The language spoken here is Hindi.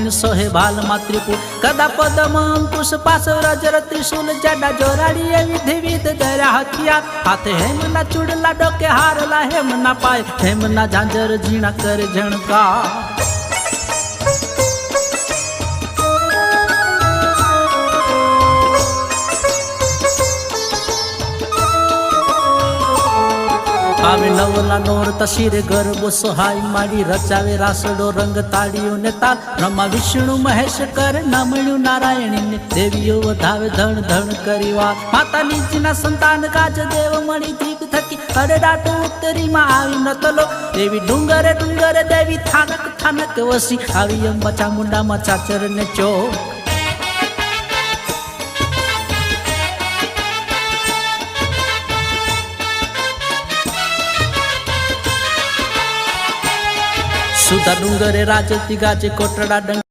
मीन सोहे भाल मातृपुर कदा पदम अंकुश पास रजर त्रिशूल जडा जोराड़ी विधि विध दरा हथियार हाथे हेमना चूड़ला डोके हारला हेमना पाए हेमना झांझर झीणा कर झणका आवे नवला नोर तशीरे गरबो सोहाई माड़ी रचावे रासडो रंग ताड़ियों ने ताल ब्रह्मा विष्णु महेश कर नमण्यु नारायणी ने देवियों वधावे धन धन करीवा माता नीचना संतान काज देव मणि दीप थकी अरे डाटो उत्तरी में आवी नतलो देवी डूंगरे डूंगरे देवी थानक थानक वसी आवी अंबा चामुंडा मा चाचर ने चो सुधा डूंगरे राजती गाजे कोटड़ा डंग